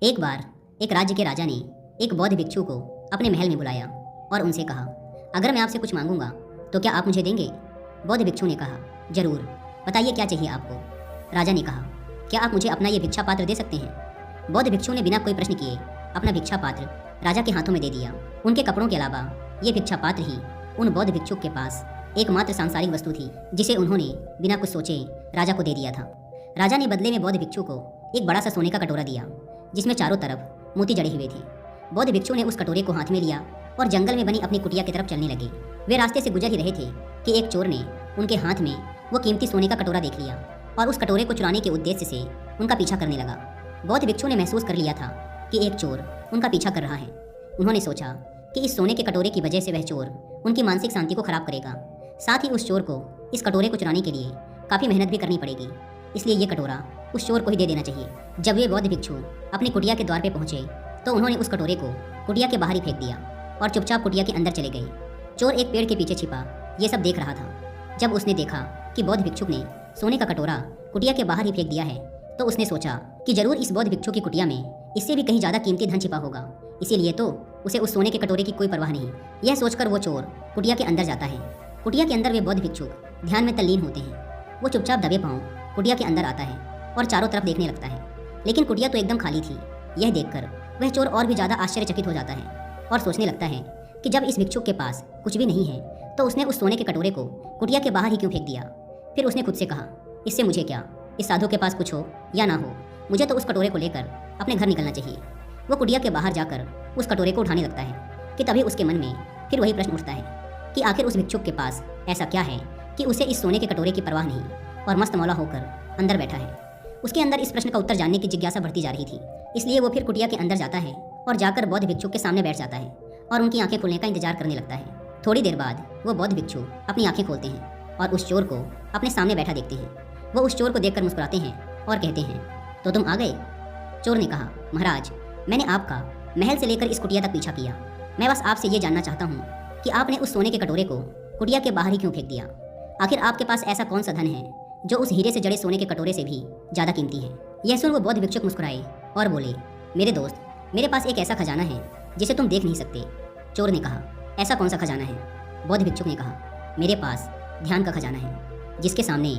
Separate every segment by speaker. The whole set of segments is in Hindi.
Speaker 1: एक बार एक राज्य के राजा ने एक बौद्ध भिक्षु को अपने महल में बुलाया और उनसे कहा, अगर मैं आपसे कुछ मांगूंगा तो क्या आप मुझे देंगे? बौद्ध भिक्षु ने कहा, जरूर, बताइए क्या चाहिए आपको। राजा ने कहा, क्या आप मुझे अपना ये भिक्षा पात्र दे सकते हैं? बौद्ध भिक्षु ने बिना कोई प्रश्न किए अपना भिक्षा पात्र राजा के हाथों में दे दिया। उनके कपड़ों के अलावा ये भिक्षा पात्र ही उन बौद्ध भिक्षुक के पास एकमात्र सांसारिक वस्तु थी जिसे उन्होंने बिना कुछ सोचे राजा को दे दिया था। राजा ने बदले में बौद्ध भिक्षु को एक बड़ा सा सोने का कटोरा दिया जिसमें चारों तरफ मोती जड़े हुए थे। बौद्ध भिक्षु ने उस कटोरे को हाथ में लिया और जंगल में बनी अपनी कुटिया की तरफ चलने लगे। वे रास्ते से गुजर ही रहे थे कि एक चोर ने उनके हाथ में वो कीमती सोने का कटोरा देख लिया और उस कटोरे को चुराने के उद्देश्य से उनका पीछा करने लगा। बौद्ध भिक्षु ने महसूस कर लिया था कि एक चोर उनका पीछा कर रहा है। उन्होंने सोचा कि इस सोने के कटोरे की वजह से वह चोर उनकी मानसिक शांति को खराब करेगा। साथ ही उस चोर को इस कटोरे को चुराने के लिए काफ़ी मेहनत भी करनी पड़ेगी, इसलिए ये कटोरा उस चोर को ही दे देना चाहिए। जब वे बौद्ध भिक्षु अपनी कुटिया के द्वार पे पहुंचे तो उन्होंने उस कटोरे को कुटिया के बाहर ही फेंक दिया और चुपचाप कुटिया के अंदर चले गए। चोर एक पेड़ के पीछे छिपा ये सब देख रहा था। जब उसने देखा कि बौद्ध भिक्षुक ने सोने का कटोरा कुटिया के बाहर ही फेंक दिया है तो उसने सोचा कि जरूर इस बौद्ध भिक्षु की कुटिया में इससे भी कहीं ज़्यादा कीमती धन छिपा होगा, इसीलिए तो उसे उस सोने के कटोरे की कोई परवाह नहीं। यह सोचकर वो चोर कुटिया के अंदर जाता है। कुटिया के अंदर वे बौद्ध भिक्षुक ध्यान में तल्लीन होते हैं। वो चुपचाप दबे पांव कुटिया के अंदर आता है और चारों तरफ देखने लगता है, लेकिन कुटिया तो एकदम खाली थी। यह देखकर वह चोर और भी ज़्यादा आश्चर्यचकित हो जाता है और सोचने लगता है कि जब इस भिक्षुक के पास कुछ भी नहीं है तो उसने उस सोने के कटोरे को कुटिया के बाहर ही क्यों फेंक दिया। फिर उसने खुद से कहा, इससे मुझे क्या, इस साधु के पास कुछ हो या ना हो, मुझे तो उस कटोरे को लेकर अपने घर निकलना चाहिए। वो कुटिया के बाहर जाकर उस कटोरे को उठाने लगता है कि तभी उसके मन में फिर वही प्रश्न उठता है कि आखिर उस भिक्षुक के पास ऐसा क्या है कि उसे इस सोने के कटोरे की परवाह नहीं और मस्त मौला होकर अंदर बैठा है। उसके अंदर इस प्रश्न का उत्तर जानने की जिज्ञासा बढ़ती जा रही थी, इसलिए वो फिर कुटिया के अंदर जाता है और जाकर बौद्ध भिक्षुक के सामने बैठ जाता है और उनकी आंखें खुलने का इंतजार करने लगता है। थोड़ी देर बाद वो बौद्ध भिक्षु अपनी आंखें खोलते हैं और उस चोर को अपने सामने बैठा देखते हैं। वो उस चोर को देखकर मुस्कुराते हैं और कहते हैं, तो तुम आ गए? चोर ने कहा, महाराज, मैंने आपका महल से लेकर इस कुटिया तक पीछा किया। मैं बस आपसे ये जानना चाहता हूँ कि आपने उस सोने के कटोरे को कुटिया के बाहर ही क्यों फेंक दिया? आखिर आपके पास ऐसा कौन सा धन है जो उस हीरे से जड़े सोने के कटोरे से भी ज़्यादा कीमती है? यह सुन वो बौद्ध भिक्षुक मुस्कुराए और बोले, मेरे दोस्त, मेरे पास एक ऐसा खजाना है जिसे तुम देख नहीं सकते। चोर ने कहा, ऐसा कौन सा खजाना है? बौद्ध भिक्षुक ने कहा, मेरे पास ध्यान का खजाना है जिसके सामने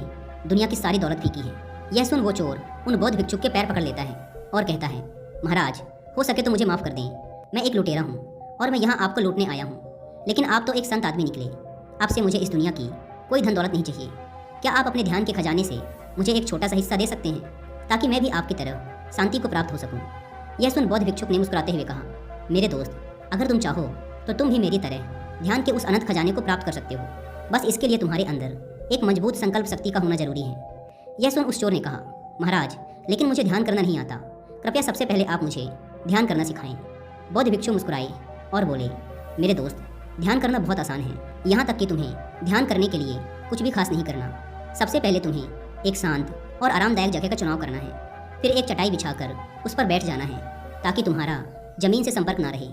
Speaker 1: दुनिया की सारी दौलत फीकी है। यह सुन वो चोर उन बौद्ध भिक्षुक के पैर पकड़ लेता है और कहता है, महाराज, हो सके तो मुझे माफ़ कर दें। मैं एक लुटेरा हूँ और मैं यहाँ आपको लूटने आया हूँ, लेकिन आप तो एक संत आदमी निकले। आपसे मुझे इस दुनिया की कोई धन दौलत नहीं चाहिए। क्या आप अपने ध्यान के खजाने से मुझे एक छोटा सा हिस्सा दे सकते हैं ताकि मैं भी आपकी तरह शांति को प्राप्त हो सकूं? यह सुन बौद्ध भिक्षुक ने मुस्कुराते हुए कहा, मेरे दोस्त, अगर तुम चाहो तो तुम भी मेरी तरह ध्यान के उस अनंत खजाने को प्राप्त कर सकते हो। बस इसके लिए तुम्हारे अंदर एक मजबूत संकल्प शक्ति का होना जरूरी है। यह सुन उस चोर ने कहा, महाराज, लेकिन मुझे ध्यान करना नहीं आता। कृपया सबसे पहले आप मुझे ध्यान करना सिखाएं। बौद्ध भिक्षु मुस्कुराए और बोले, मेरे दोस्त, ध्यान करना बहुत आसान है। यहाँ तक कि तुम्हें ध्यान करने के लिए कुछ भी खास नहीं करना। सबसे पहले तुम्हें एक शांत और आरामदायक जगह का चुनाव करना है। फिर एक चटाई बिछाकर उस पर बैठ जाना है ताकि तुम्हारा जमीन से संपर्क ना रहे,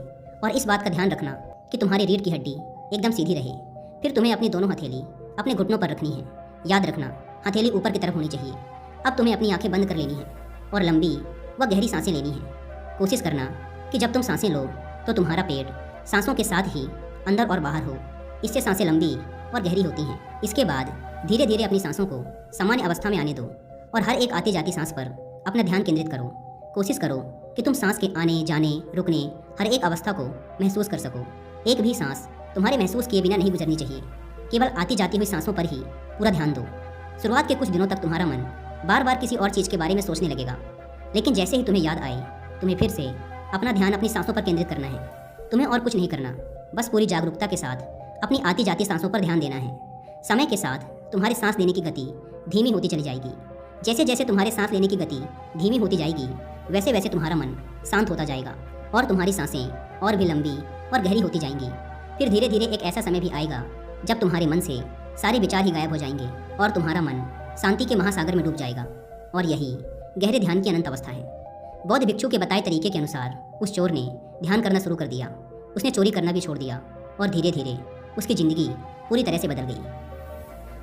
Speaker 1: और इस बात का ध्यान रखना कि तुम्हारी रीढ़ की हड्डी एकदम सीधी रहे। फिर तुम्हें अपनी दोनों हथेली अपने घुटनों पर रखनी है। याद रखना, हथेली ऊपर की तरफ होनी चाहिए। अब तुम्हें अपनी आंखें बंद कर लेनी है और लंबी व गहरी सांसें लेनी है। कोशिश करना कि जब तुम सांसें लो तो तुम्हारा पेट सांसों के साथ ही अंदर और बाहर हो। इससे सांसें लंबी और गहरी होती हैं। इसके बाद धीरे धीरे अपनी सांसों को सामान्य अवस्था में आने दो और हर एक आती जाती सांस पर अपना ध्यान केंद्रित करो। कोशिश करो कि तुम सांस के आने, जाने, रुकने, हर एक अवस्था को महसूस कर सको। एक भी सांस तुम्हारे महसूस किए बिना नहीं गुजरनी चाहिए। केवल आती जाती हुई सांसों पर ही पूरा ध्यान दो। शुरुआत के कुछ दिनों तक तुम्हारा मन बार बार किसी और चीज़ के बारे में सोचने लगेगा, लेकिन जैसे ही तुम्हें याद आए, तुम्हें फिर से अपना ध्यान अपनी सांसों पर केंद्रित करना है। तुम्हें और कुछ नहीं करना, बस पूरी जागरूकता के साथ अपनी आती जाती सांसों पर ध्यान देना है। समय के साथ तुम्हारे सांस लेने की गति धीमी होती चली जाएगी। जैसे जैसे तुम्हारे सांस लेने की गति धीमी होती जाएगी, वैसे वैसे तुम्हारा मन शांत होता जाएगा और तुम्हारी सांसें और भी लंबी और गहरी होती जाएंगी। फिर धीरे धीरे एक ऐसा समय भी आएगा जब तुम्हारे मन से सारे विचार ही गायब हो जाएंगे और तुम्हारा मन शांति के महासागर में डूब जाएगा, और यही गहरे ध्यान की अनंत अवस्था है। बौद्ध भिक्षु के बताए तरीके के अनुसार उस चोर ने ध्यान करना शुरू कर दिया। उसने चोरी करना भी छोड़ दिया और धीरे धीरे उसकी ज़िंदगी पूरी तरह से बदल गई।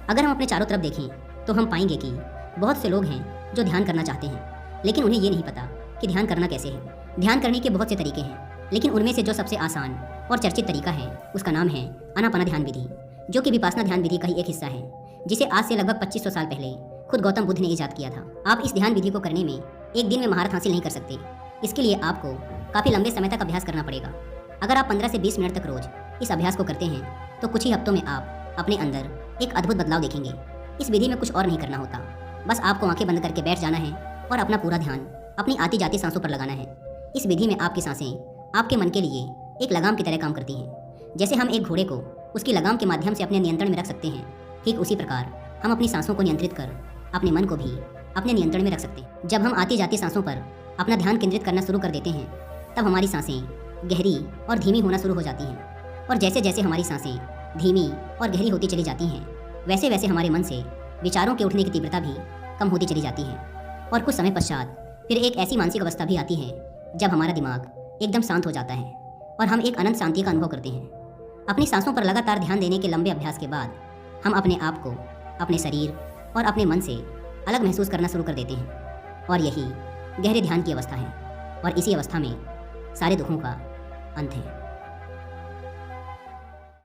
Speaker 1: अगर हम अपने चारों तरफ देखें तो हम पाएंगे कि बहुत से लोग हैं जो ध्यान करना चाहते हैं, लेकिन उन्हें ये नहीं पता कि ध्यान करना कैसे है। ध्यान करने के बहुत से तरीके हैं, लेकिन उनमें से जो सबसे आसान और चर्चित तरीका है उसका नाम है आनापाना ध्यान विधि, जो कि विपासना ध्यान विधि का ही एक हिस्सा है, जिसे आज से लगभग 2500 साल पहले खुद गौतम बुद्ध ने इजाद किया था। आप इस ध्यान विधि को करने में एक दिन में महारत हासिल नहीं कर सकते। इसके लिए आपको काफ़ी लंबे समय तक अभ्यास करना पड़ेगा। अगर आप 15 से 20 मिनट तक रोज इस अभ्यास को करते हैं तो कुछ ही हफ्तों में आप अपने अंदर एक अद्भुत बदलाव देखेंगे। इस विधि में कुछ और नहीं करना होता, बस आपको आंखें बंद करके बैठ जाना है और अपना पूरा ध्यान अपनी आती जाती सांसों पर लगाना है। इस विधि में आपकी सांसें आपके मन के लिए एक लगाम की तरह काम करती हैं। जैसे हम एक घोड़े को उसकी लगाम के माध्यम से अपने नियंत्रण में रख सकते हैं, ठीक उसी प्रकार हम अपनी सांसों को नियंत्रित कर अपने मन को भी अपने नियंत्रण में रख सकते हैं। जब हम आती जाती सांसों पर अपना ध्यान केंद्रित करना शुरू कर देते हैं, तब हमारी सांसें गहरी और धीमी होना शुरू हो जाती हैं। और जैसे जैसे हमारी सांसें धीमी और गहरी होती चली जाती हैं, वैसे वैसे हमारे मन से विचारों के उठने की तीव्रता भी कम होती चली जाती है। और कुछ समय पश्चात फिर एक ऐसी मानसिक अवस्था भी आती है जब हमारा दिमाग एकदम शांत हो जाता है और हम एक अनंत शांति का अनुभव करते हैं। अपनी सांसों पर लगातार ध्यान देने के लंबे अभ्यास के बाद हम अपने आप को अपने शरीर और अपने मन से अलग महसूस करना शुरू कर देते हैं। और यही गहरे ध्यान की अवस्था है, और इसी अवस्था में सारे दुखों का अंत है।